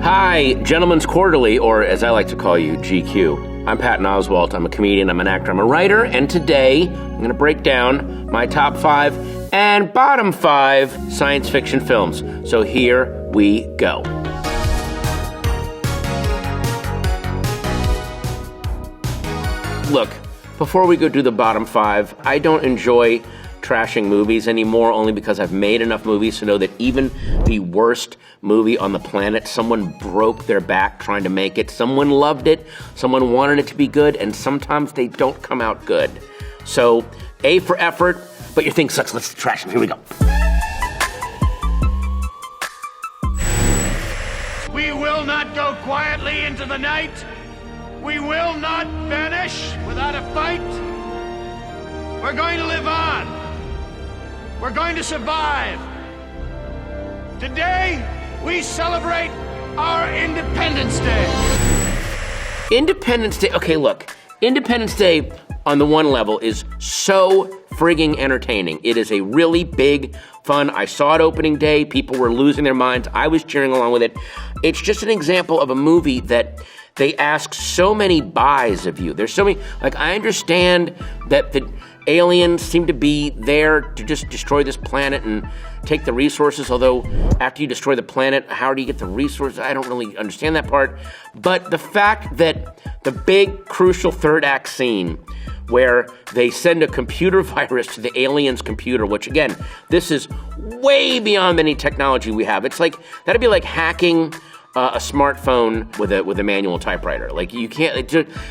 Hi, Gentleman's Quarterly, or as I like to call you, GQ. I'm Patton Oswalt. I'm a comedian, I'm an actor, I'm a writer, and today I'm going to break down my top 5 and bottom 5 science fiction films. So here we go. Look, before we go do the bottom 5, I don't enjoy trashing movies anymore, only because I've made enough movies to know that even the worst movie on the planet, someone broke their back trying to make it, someone loved it, someone wanted it to be good, and sometimes they don't come out good. So, A for effort, but your thing sucks, let's trash it, here we go. We will not go quietly into the night. We will not vanish without a fight. We're going to live on. We're going to survive. Today, we celebrate our Independence Day. Independence Day, okay, look. Independence Day, on the one level, is so frigging entertaining. It is a really big, fun, I saw it opening day, people were losing their minds, I was cheering along with it. It's just an example of a movie that they ask so many buys of you. There's so many, like, I understand that the aliens seem to be there to just destroy this planet and take the resources, although after you destroy the planet, how do you get the resources? I don't really understand that part. But the fact that the big, crucial third act scene where they send a computer virus to the alien's computer, which again, this is way beyond any technology we have. It's like, that'd be like hacking a smartphone with a manual typewriter. Like, you can't,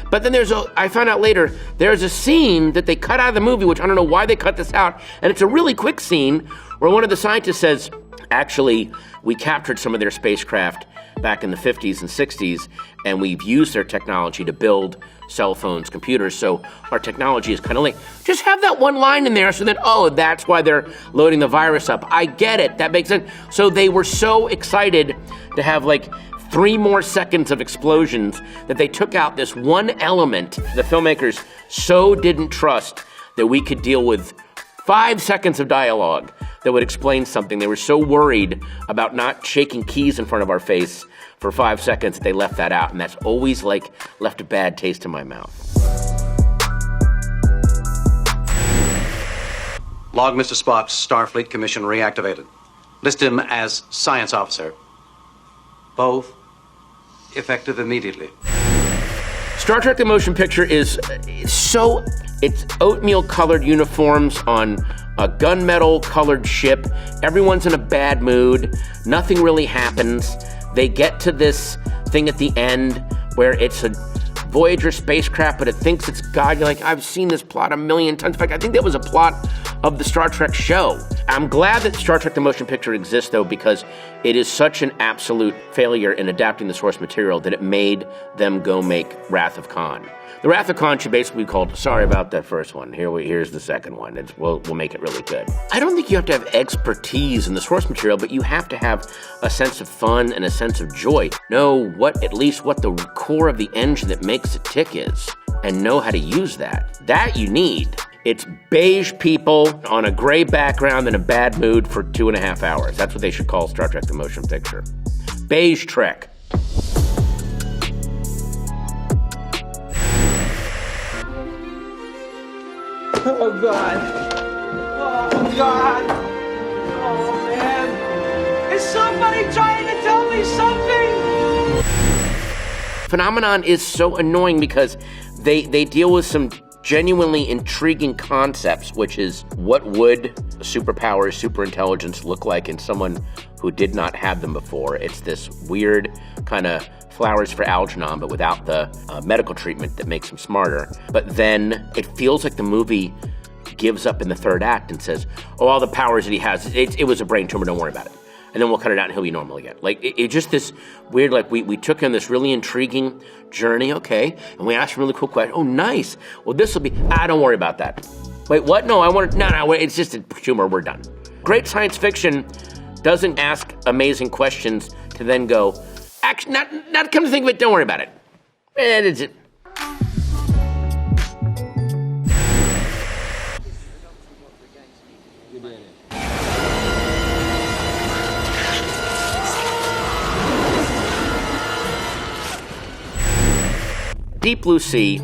but then I found out later, there's a scene that they cut out of the movie, which I don't know why they cut this out, and it's a really quick scene where one of the scientists says, actually, we captured some of their spacecraft back in the 50s and 60s, and we've used their technology to build cell phones, computers, so our technology is kind of late. Just have that one line in there so that, oh, that's why they're loading the virus up. I get it, that makes sense. So they were so excited to have like 3 more seconds of explosions that they took out this one element the filmmakers so didn't trust that we could deal with 5 seconds of dialogue that would explain something. They were so worried about not shaking keys in front of our face for 5 seconds that they left that out, and that's always like left a bad taste in my mouth. Log Mr. Spock's Starfleet Commission reactivated. List him as science officer. Both effective immediately. Star Trek the Motion Picture is so, it's oatmeal-colored uniforms on a gunmetal-colored ship. Everyone's in a bad mood. Nothing really happens. They get to this thing at the end where it's a Voyager spacecraft, but it thinks it's God. You're like, I've seen this plot a million times. In fact, I think that was a plot of the Star Trek show. I'm glad that Star Trek the Motion Picture exists, though, because it is such an absolute failure in adapting the source material that it made them go make Wrath of Khan. The Wrath of Khan should basically be called, sorry about that first one, here's the second one. We'll make it really good. I don't think you have to have expertise in the source material, but you have to have a sense of fun and a sense of joy. Know at least what the core of the engine that makes it tick is, and know how to use that. That you need. It's beige people on a gray background in a bad mood for 2.5 hours. That's what they should call Star Trek the Motion Picture. Beige Trek. Oh, God. Oh, God. Oh, man. Is somebody trying to tell me something? Phenomenon is so annoying because they deal with some genuinely intriguing concepts, which is what would superpowers, superintelligence look like in someone who did not have them before. It's this weird kind of flowers for Algernon, but without the medical treatment that makes him smarter. But then it feels like the movie gives up in the third act and says, oh, all the powers that he has, it was a brain tumor, don't worry about it. And then we'll cut it out and he'll be normal again. Like, it just this weird, like, we took him this really intriguing journey, okay, and we asked him really cool questions. Oh, nice. Well, this will be, don't worry about that. Wait, what? No, it's just a tumor, we're done. Great science fiction doesn't ask amazing questions to then go, actually, not come to think of it, don't worry about it. It's it. Deep Blue Sea,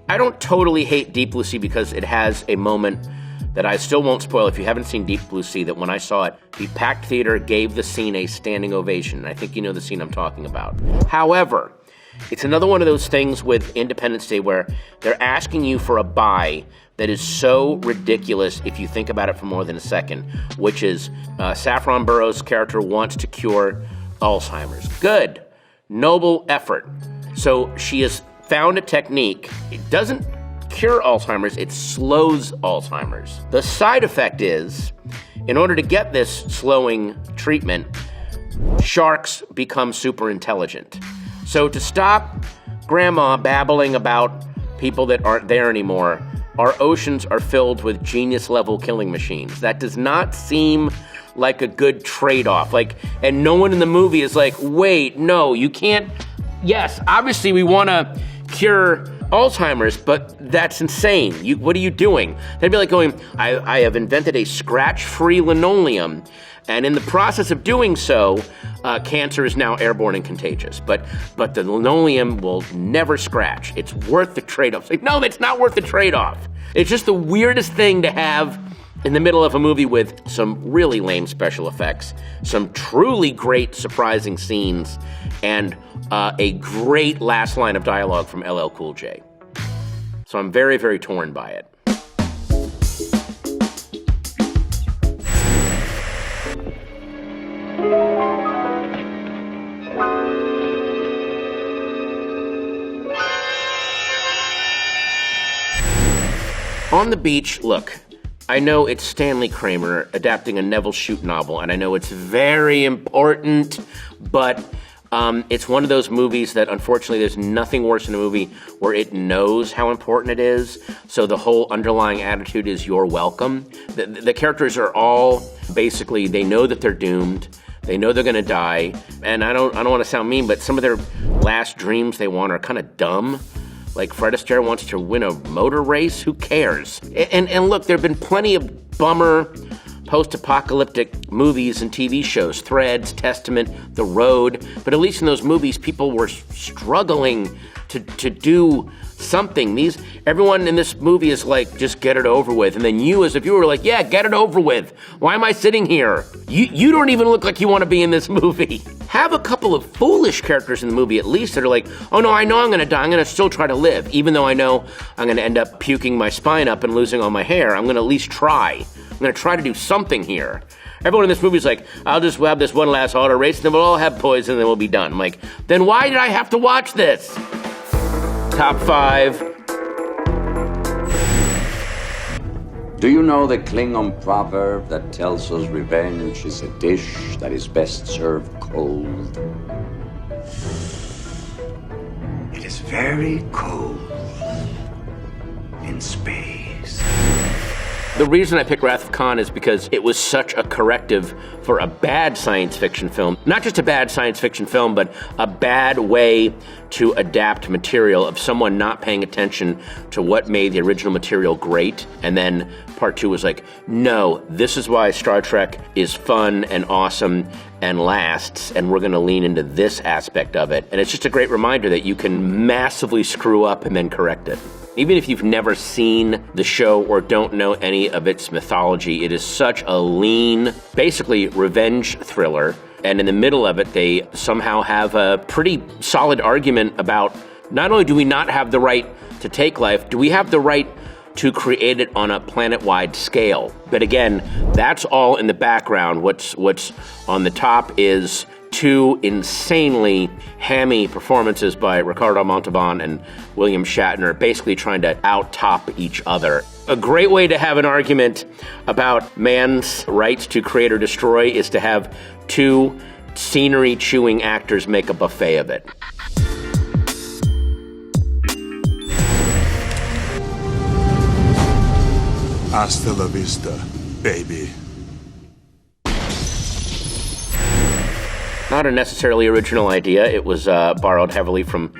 I don't totally hate Deep Blue Sea because it has a moment that I still won't spoil if you haven't seen Deep Blue Sea, that when I saw it, the packed theater gave the scene a standing ovation. I think you know the scene I'm talking about. However, it's another one of those things with Independence Day where they're asking you for a buy that is so ridiculous if you think about it for more than a second, which is Saffron Burrows' character wants to cure Alzheimer's. Good. Noble effort. So she has found a technique. It doesn't cure Alzheimer's, it slows Alzheimer's. The side effect is, in order to get this slowing treatment, sharks become super intelligent. So to stop Grandma babbling about people that aren't there anymore, our oceans are filled with genius-level killing machines. That does not seem like a good trade-off. And no one in the movie is like, wait, no, you can't. Yes, obviously we want to cure Alzheimer's, but that's insane. What are you doing? They'd be like going, I have invented a scratch-free linoleum, and in the process of doing so, cancer is now airborne and contagious. But the linoleum will never scratch. It's worth the trade-off. It's like, no, it's not worth the trade-off. It's just the weirdest thing to have in the middle of a movie with some really lame special effects, some truly great surprising scenes, and a great last line of dialogue from LL Cool J. So I'm very, very torn by it. On the beach, look, I know it's Stanley Kramer adapting a Neville Shute novel, and I know it's very important, but it's one of those movies that, unfortunately, there's nothing worse in a movie where it knows how important it is, so the whole underlying attitude is you're welcome. The characters are all, basically, they know that they're doomed, they know they're gonna die, and I don't want to sound mean, but some of their last dreams they want are kind of dumb. Like Fred Astaire wants to win a motor race, who cares? And look, there have been plenty of bummer post-apocalyptic movies and TV shows, Threads, Testament, The Road, but at least in those movies, people were struggling to do something. Everyone in this movie is like, just get it over with. And then you as a viewer are like, yeah, get it over with. Why am I sitting here? You don't even look like you want to be in this movie. Have a couple of foolish characters in the movie at least that are like, oh no, I know I'm going to die. I'm going to still try to live. Even though I know I'm going to end up puking my spine up and losing all my hair, I'm going to at least try. I'm going to try to do something here. Everyone in this movie is like, I'll just have this one last auto race and then we'll all have poison and then we'll be done. I'm like, then why did I have to watch this? Top 5. Do you know the Klingon proverb that tells us revenge is a dish that is best served cold? It is very cold in space. The reason I picked Wrath of Khan is because it was such a corrective for a bad science fiction film. Not just a bad science fiction film, but a bad way to adapt material of someone not paying attention to what made the original material great. And then part 2 was like, no, this is why Star Trek is fun and awesome and lasts, and we're going to lean into this aspect of it. And it's just a great reminder that you can massively screw up and then correct it. Even if you've never seen the show or don't know any of its mythology, it is such a lean, basically revenge thriller. And in the middle of it, they somehow have a pretty solid argument about not only do we not have the right to take life, do we have the right to create it on a planet-wide scale. But again, that's all in the background. What's on the top is 2 insanely hammy performances by Ricardo Montalban and William Shatner, basically trying to out-top each other. A great way to have an argument about man's rights to create or destroy is to have 2 scenery-chewing actors make a buffet of it. Hasta la vista, baby. Not a necessarily original idea. It was borrowed heavily from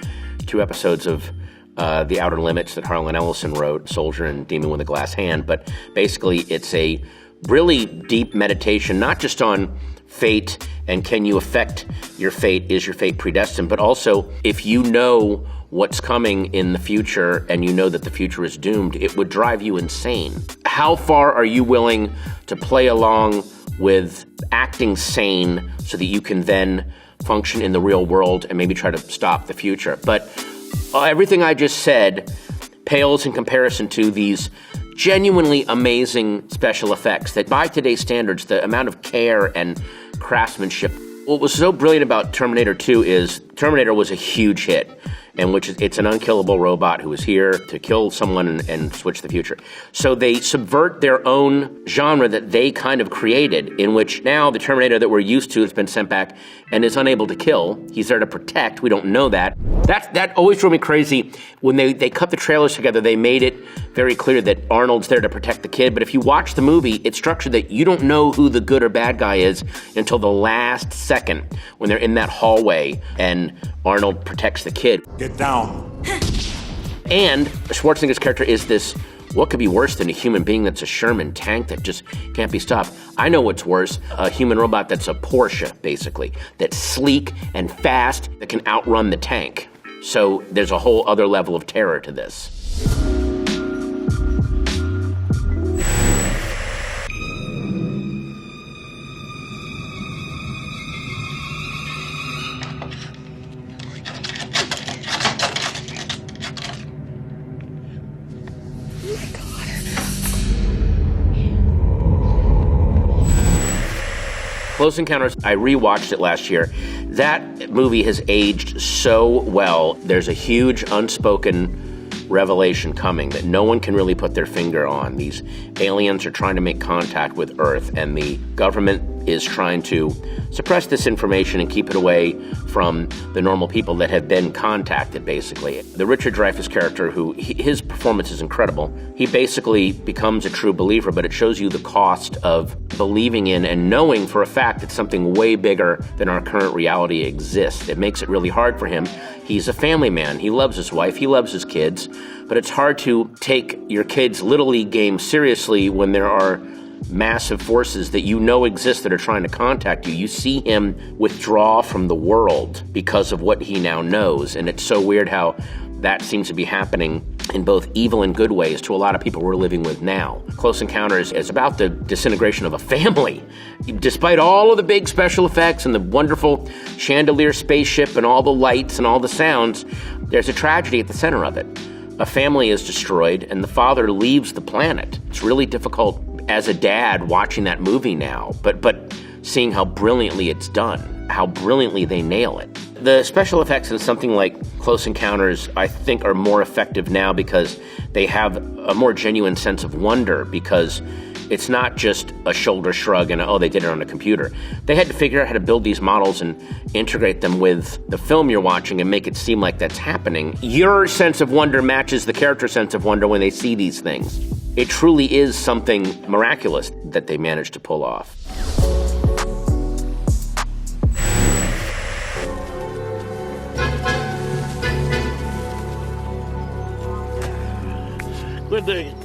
2 episodes of The Outer Limits that Harlan Ellison wrote, Soldier and Demon with a Glass Hand. But basically, it's a really deep meditation, not just on fate, and can you affect your fate? Is your fate predestined? But also, if you know what's coming in the future and you know that the future is doomed, it would drive you insane. How far are you willing to play along with acting sane so that you can then function in the real world and maybe try to stop the future? But everything I just said pales in comparison to these genuinely amazing special effects that by today's standards, the amount of care and craftsmanship. What was so brilliant about Terminator 2 is Terminator was a huge hit, in which it's an unkillable robot who is here to kill someone and switch the future. So they subvert their own genre that they kind of created, in which now the Terminator that we're used to has been sent back and is unable to kill. He's there to protect. We don't know that. That always drove me crazy. When they cut the trailers together, they made it very clear that Arnold's there to protect the kid. But if you watch the movie, it's structured that you don't know who the good or bad guy is until the last second when they're in that hallway and Arnold protects the kid. Get down. And Schwarzenegger's character is this, what could be worse than a human being that's a Sherman tank that just can't be stopped? I know what's worse, a human robot that's a Porsche, basically, that's sleek and fast, that can outrun the tank. So there's a whole other level of terror to this. Close Encounters, I rewatched it last year. That movie has aged so well. There's a huge unspoken revelation coming that no one can really put their finger on. These aliens are trying to make contact with Earth, and the government is trying to suppress this information and keep it away from the normal people that have been contacted, basically. The Richard Dreyfuss character, his performance is incredible. He basically becomes a true believer, but it shows you the cost of believing in and knowing for a fact that something way bigger than our current reality exists. It makes it really hard for him. He's a family man. He loves his wife. He loves his kids. But it's hard to take your kids' Little League game seriously when there are massive forces that you know exist that are trying to contact you. You see him withdraw from the world because of what he now knows. And it's so weird how that seems to be happening in both evil and good ways to a lot of people we're living with now. Close Encounters is about the disintegration of a family. Despite all of the big special effects and the wonderful chandelier spaceship and all the lights and all the sounds, there's a tragedy at the center of it. A family is destroyed and the father leaves the planet. It's really difficult as a dad watching that movie now, but seeing how brilliantly it's done, how brilliantly they nail it. The special effects in something like Close Encounters, I think, are more effective now because they have a more genuine sense of wonder, because it's not just a shoulder shrug and, oh, they did it on a computer. They had to figure out how to build these models and integrate them with the film you're watching and make it seem like that's happening. Your sense of wonder matches the character's sense of wonder when they see these things. It truly is something miraculous that they managed to pull off. Quit digging.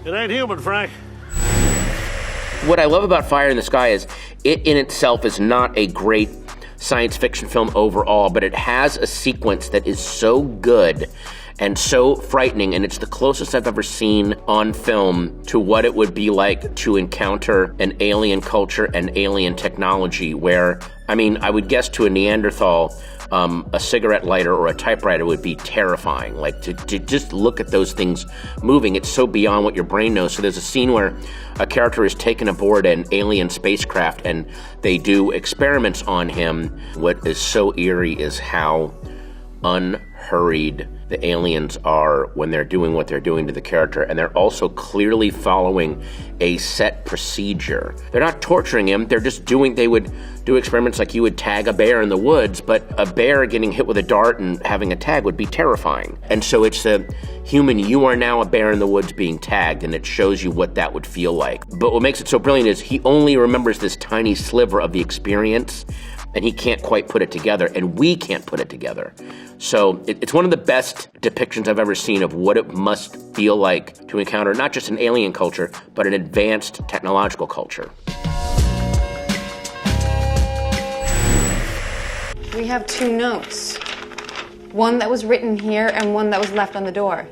It ain't human, Frank. What I love about Fire in the Sky is it in itself is not a great science fiction film overall, but it has a sequence that is so good and so frightening, and it's the closest I've ever seen on film to what it would be like to encounter an alien culture and alien technology where, I mean, I would guess to a Neanderthal, a cigarette lighter or a typewriter would be terrifying. Like, to just look at those things moving, it's so beyond what your brain knows. So there's a scene where a character is taken aboard an alien spacecraft and they do experiments on him. What is so eerie is how unhurried the aliens are when they're doing what they're doing to the character, and they're also clearly following a set procedure. They're not torturing him, they're just they would do experiments like you would tag a bear in the woods, but a bear getting hit with a dart and having a tag would be terrifying. And so it's a human, you are now a bear in the woods being tagged, and it shows you what that would feel like. But what makes it so brilliant is he only remembers this tiny sliver of the experience, and he can't quite put it together, and we can't put it together. So it's one of the best depictions I've ever seen of what it must feel like to encounter not just an alien culture, but an advanced technological culture. we have two notes. One that was written here and one that was left on the door.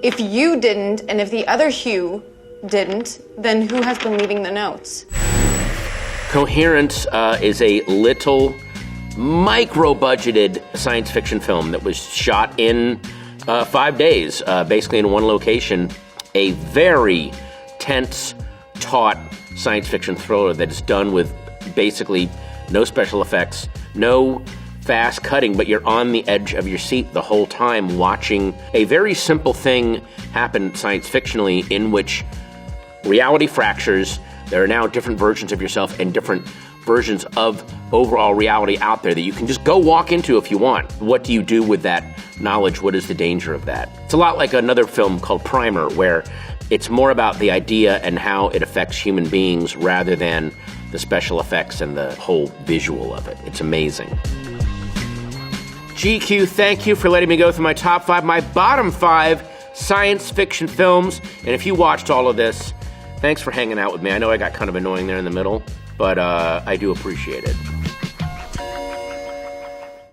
If you didn't, and if the other Hugh didn't, then who has been leaving the notes? Coherence is a little micro-budgeted science fiction film that was shot in 5 days, basically in one location. A very tense, taut science fiction thriller that is done with basically no special effects, no fast cutting, but you're on the edge of your seat the whole time watching a very simple thing happen science fictionally in which reality fractures. There are now different versions of yourself and different versions of overall reality out there that you can just go walk into if you want. What do you do with that knowledge? What is the danger of that? It's a lot like another film called Primer, where it's more about the idea and how it affects human beings rather than the special effects and the whole visual of it. It's amazing. GQ, thank you for letting me go through my top 5, my bottom 5 science fiction films. And if you watched all of this, thanks for hanging out with me. I know I got kind of annoying there in the middle, but I do appreciate it.